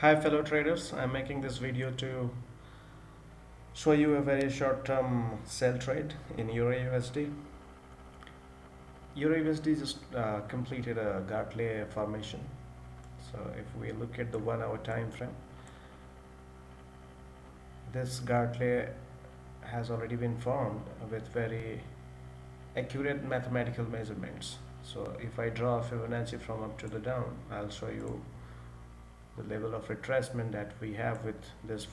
Hi fellow traders, I'm making this video to show you a very short-term sell trade in EUR USD. EUR USD just completed a Gartley formation. So if we look at the 1 hour time frame, this Gartley has already been formed with very accurate mathematical measurements. So if I draw a Fibonacci from up to the down, I'll show you the level of retracement that we have with this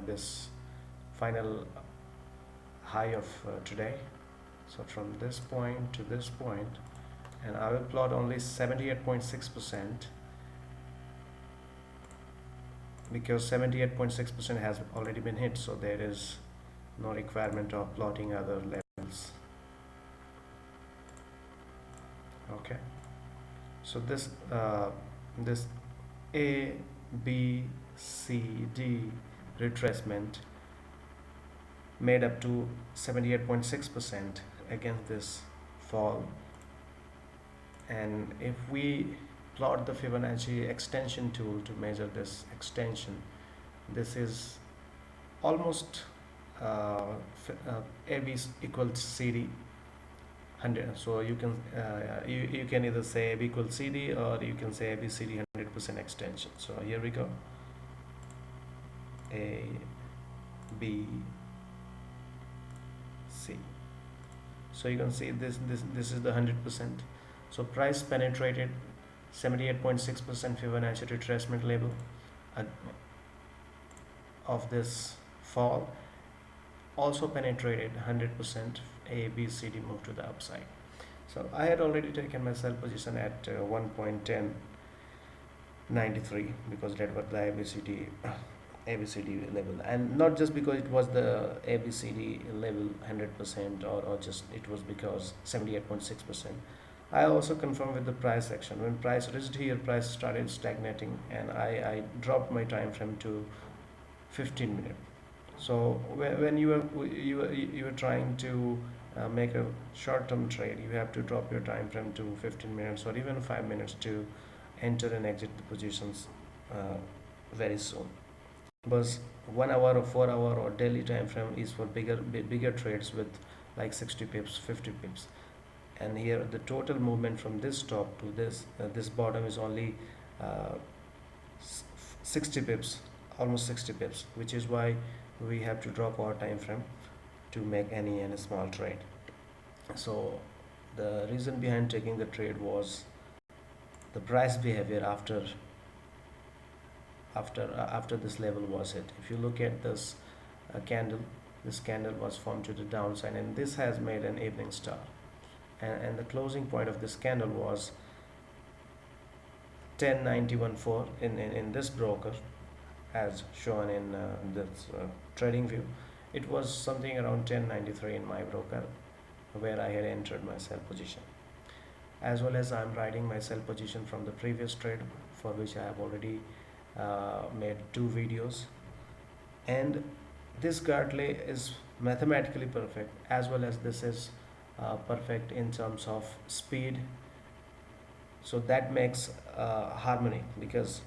this final high of today. So from this point to this point, and I will plot only 78.6% because 78.6% has already been hit, so there is no requirement of plotting other levels. Okay, so this A, B, C, D retracement made up to 78.6% against this fall, and if we plot the Fibonacci extension tool to measure this extension, this is almost AB equals CD 100. So you can you can either say AB equals CD or you can say ABCD 100% extension. So here we go, A, B, C. So you can see this is the 100%. So price penetrated 78.6% Fibonacci retracement level of this fall, also penetrated 100% A, B, C, D move to the upside. So I had already taken my sell position at 1.1093 because that was the ABCD level, and not just because it was the ABCD level 100%, or just it was because 78.6%. I also confirmed with the price action. When price reached here, price started stagnating, and I dropped my time frame to 15 minutes. So when you are trying to make a short-term trade, you have to drop your time frame to 15 minutes or even 5 minutes to enter and exit the positions very soon. Because 1 hour or 4 hour or daily time frame is for bigger trades with like 60 pips, 50 pips. And here the total movement from this top to this bottom is only 60 pips, almost 60 pips, which is why we have to drop our time frame to make any small trade. So the reason behind taking the trade was the price behavior after this level was hit. If you look at this candle, this candle was formed to the downside, and this has made an evening star, and the closing point of this candle was 1091.4 in this broker, as shown in this trading view. It was something around 1093 in my broker, where I had entered my sell position. As well as I'm writing my sell position from the previous trade, for which I have already made 2 videos. And this Gartley is mathematically perfect, as well as this is perfect in terms of speed. So that makes harmony, because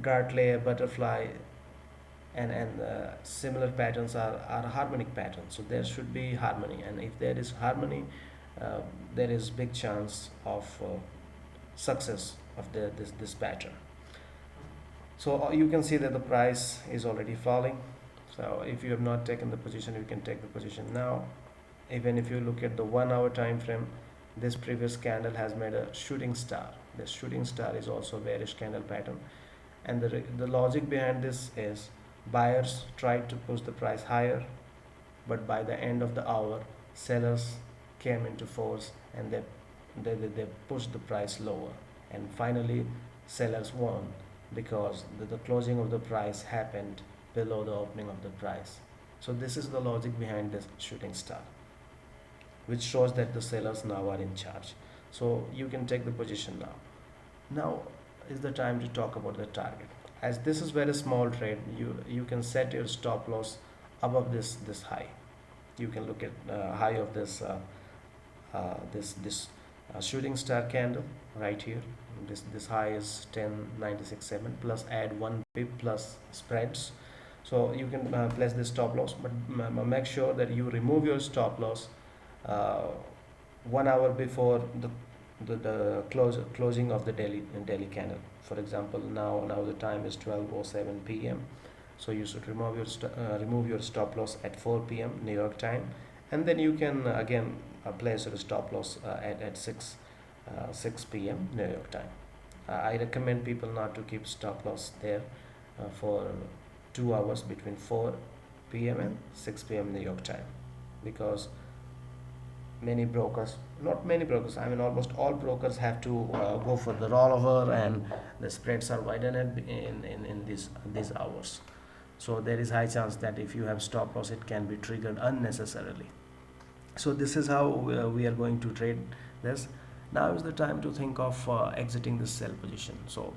Gartley, butterfly, and similar patterns are harmonic patterns. So there should be harmony, and if there is harmony, there is big chance of success of this pattern. So you can see that the price is already falling. So if you have not taken the position, you can take the position now. Even if you look at the 1 hour time frame, this previous candle has made a shooting star. This shooting star is also a bearish candle pattern, and the logic behind this is buyers tried to push the price higher, but by the end of the hour, sellers came into force, and they pushed the price lower, and finally sellers won, because the closing of the price happened below the opening of the price. So this is the logic behind this shooting star, which shows that the sellers now are in charge. So you can take the position now. Now is the time to talk about the target. As this is very small trade, you can set your stop loss above this high. You can look at high of this shooting star candle right here. this high is 10.96.7 plus add 1 pip plus spreads. So you can place this stop loss, but make sure that you remove your stop loss uh, 1 hour before the closing of the daily candle. For example, now the time is 12:07 p.m. So you should remove your stop loss at 4 p.m. New York time, and then you can again place your stop loss at 6 p.m. New York time. I recommend people not to keep stop loss there for 2 hours between 4 p.m. and 6 p.m. New York time, because many brokers, not many brokers, I mean almost all brokers have to go for the rollover, and the spreads are widened in these hours. So there is high chance that if you have stop loss, it can be triggered unnecessarily. So this is how we are going to trade this. Now is the time to think of exiting this sell position. So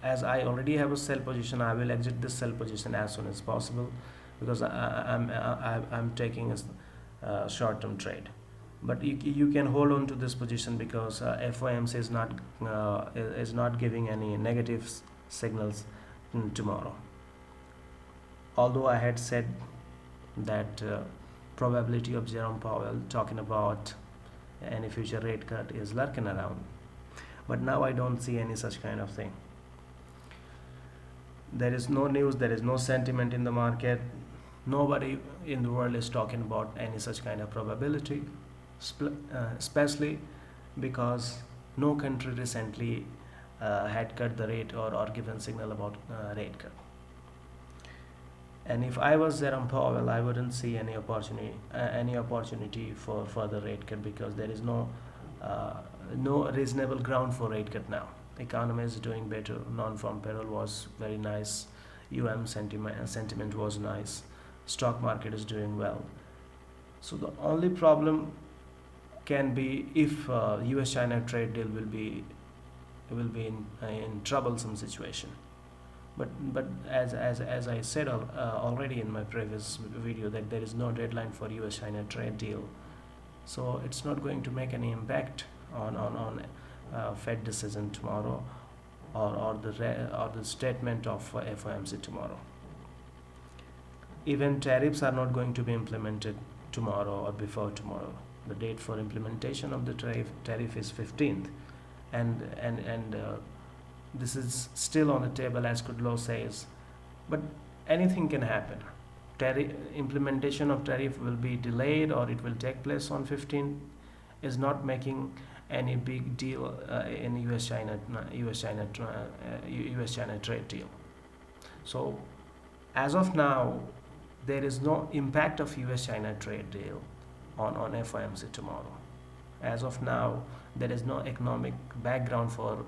as I already have a sell position, I will exit this sell position as soon as possible, because I'm taking a short-term trade. But you can hold on to this position, because FOMC is not giving any negative signals tomorrow. Although I had said that probability of Jerome Powell talking about any future rate cut is lurking around, but now I don't see any such kind of thing. There is no news, there is no sentiment in the market. Nobody in the world is talking about any such kind of probability, especially because no country recently had cut the rate or given signal about rate cut. And if I was Jerome Powell, I wouldn't see any opportunity for further rate cut, because there is no reasonable ground for rate cut now. Economy is doing better. Non-farm payroll was very nice. Sentiment was nice. Stock market is doing well. So the only problem can be if US-China trade deal will be in troublesome situation. But as I said already in my previous video, that there is no deadline for US-China trade deal, so it's not going to make any impact on Fed decision tomorrow, or the statement of FOMC tomorrow. Even tariffs are not going to be implemented tomorrow or before tomorrow. The date for implementation of the tariff is 15th, and this is still on the table, as Kudlow says, but anything can happen. Implementation of tariff will be delayed, or it will take place on 15th, is not making any big deal in US-China trade deal. So as of now, there is no impact of US-China trade deal on FOMC tomorrow. As of now, there is no economic background for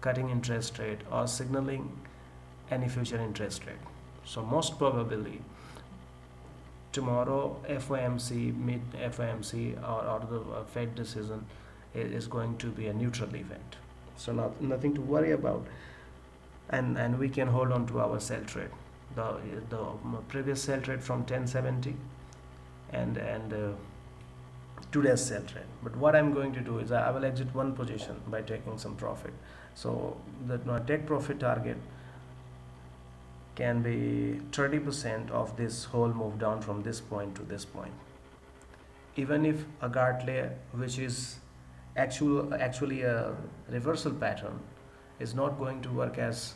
cutting interest rate or signaling any future interest rate. So most probably tomorrow FOMC or the Fed decision is going to be a neutral event. So nothing to worry about, and we can hold on to our sell trade. The previous sell trade from 1070 and today's sell trade. But what I'm going to do is I will exit one position by taking some profit. So that my take profit target can be 30% of this whole move down from this point to this point. Even if a Gartley, which is actually a reversal pattern, is not going to work as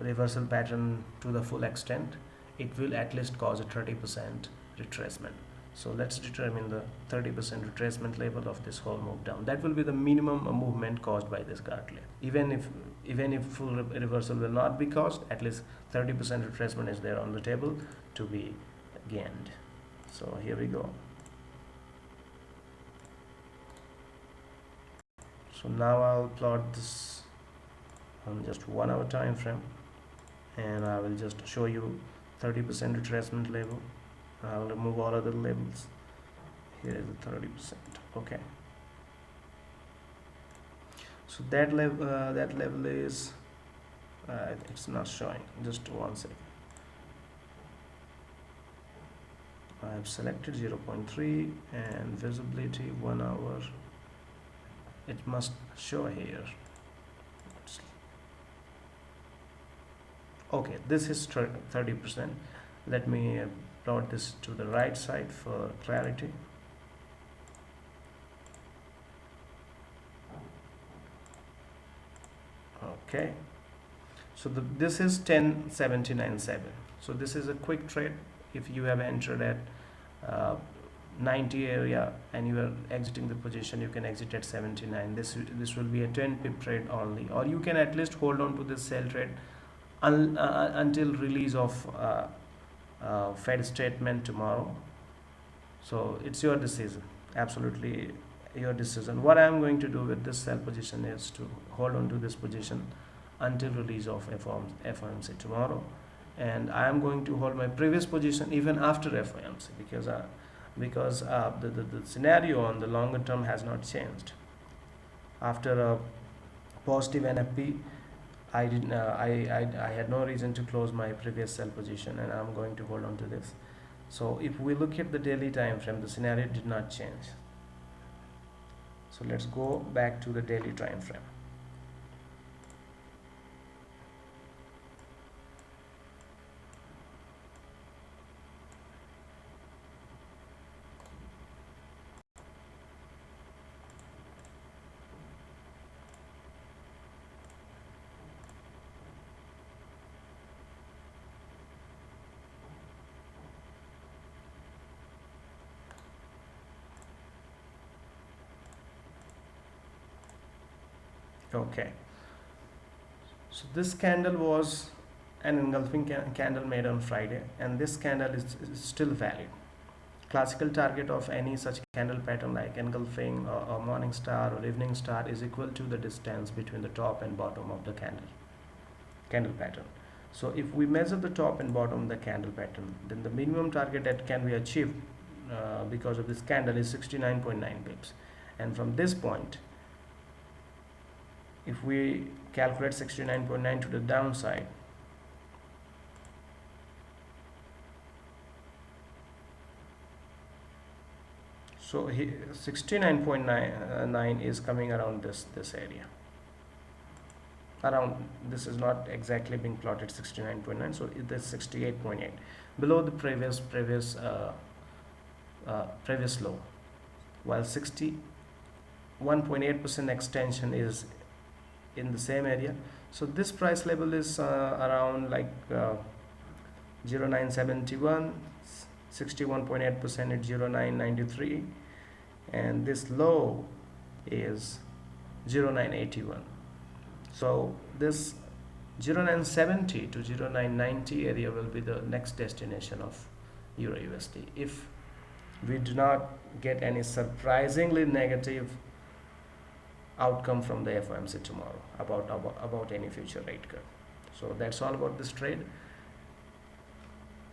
reversal pattern to the full extent, it will at least cause a 30% retracement. So let's determine the 30% retracement level of this whole move down. That will be the minimum movement caused by this Gartley. Even if full reversal will not be caused, at least 30% retracement is there on the table to be gained. So here we go. So now I'll plot this on just 1 hour time frame, and I will just show you 30% retracement level. I will remove all other labels. Here is the 30%. Okay. So that level is it's not showing. Just 1 second. I have selected 0.3 and visibility 1 hour. it must show here. Okay, this is 30%. Let me plot this to the right side for clarity. Okay, so this is 10.79.7. So this is a quick trade. If you have entered at 90 area and you are exiting the position, you can exit at 79. This will be a 10 pip trade only, or you can at least hold on to this sell trade until release of Fed statement tomorrow. So it's your decision, absolutely your decision. What I'm going to do with this sell position is to hold on to this position until release of FOMC tomorrow, and I am going to hold my previous position even after FOMC, because the scenario on the longer term has not changed. After a positive NFP, I had no reason to close my previous sell position, and I'm going to hold on to this. So if we look at the daily time frame, the scenario did not change. So let's go back to the daily time frame. Okay, so this candle was an engulfing candle made on Friday, and this candle is still valid. Classical target of any such candle pattern like engulfing or morning star or evening star is equal to the distance between the top and bottom of the candle pattern. So if we measure the top and bottom of the candle pattern, then the minimum target that can be achieved because of this candle is 69.9 pips, and from this point, if we calculate 69.9 to the downside, so 69.9 is coming around this area. Around this is not exactly being plotted 69.9, so it is 68.8, below the previous low, while 61.8% extension is in the same area. So this price level is around like 0971, 61.8% at 0993, and this low is 0981. So this 0970 to 0990 area will be the next destination of Euro USD if we do not get any surprisingly negative outcome from the FOMC tomorrow about any future rate cut. So that's all about this trade.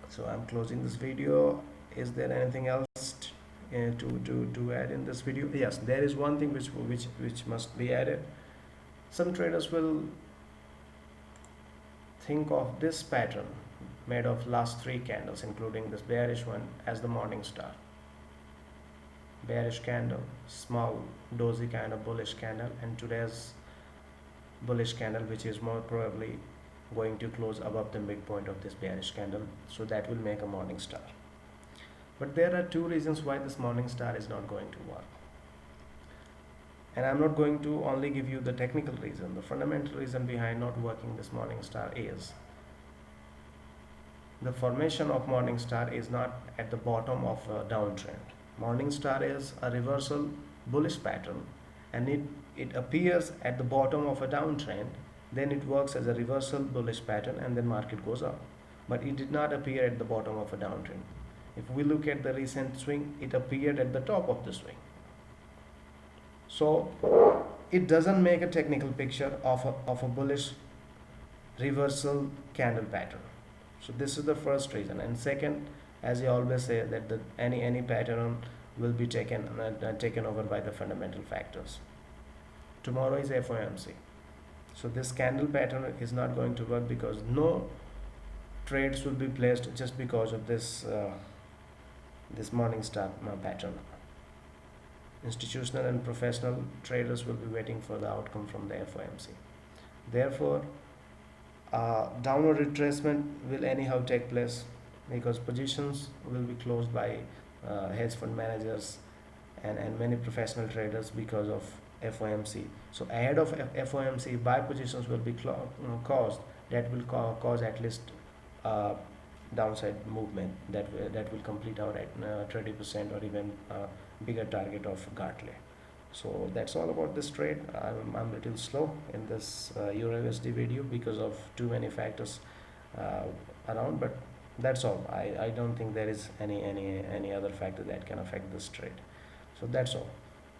So I'm closing this video. Is there anything else to add in this video? Yes, there is one thing which must be added. Some traders will think of this pattern made of last 3 candles, including this bearish one, as the morning star. Bearish candle, small dozy kind of bullish candle, and today's bullish candle, which is more probably going to close above the midpoint of this bearish candle, so that will make a morning star. But there are 2 reasons why this morning star is not going to work, and I'm not going to only give you the technical reason. The fundamental reason behind not working this morning star is the formation of morning star is not at the bottom of a downtrend. Morning star is a reversal bullish pattern, and it appears at the bottom of a downtrend, then it works as a reversal bullish pattern, and then market goes up. But it did not appear at the bottom of a downtrend. If we look at the recent swing, it appeared at the top of the swing. So it doesn't make a technical picture of a bullish reversal candle pattern. So this is the first reason. And second, as I always say, that any pattern will be taken over by the fundamental factors. Tomorrow is FOMC, so this candle pattern is not going to work, because no trades will be placed just because of this this morning star pattern. Institutional and professional traders will be waiting for the outcome from the FOMC. Therefore, downward retracement will anyhow take place because positions will be closed by hedge fund managers and many professional traders because of FOMC. So ahead of FOMC, buy positions will be caused. That will cause at least downside movement that will complete our 20% or even bigger target of Gartley. So that's all about this trade. I'm a little slow in this Euro USD video because of too many factors uh, around, but that's all. I don't think there is any other factor that can affect this trade. So that's all.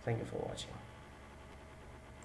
Thank you for watching.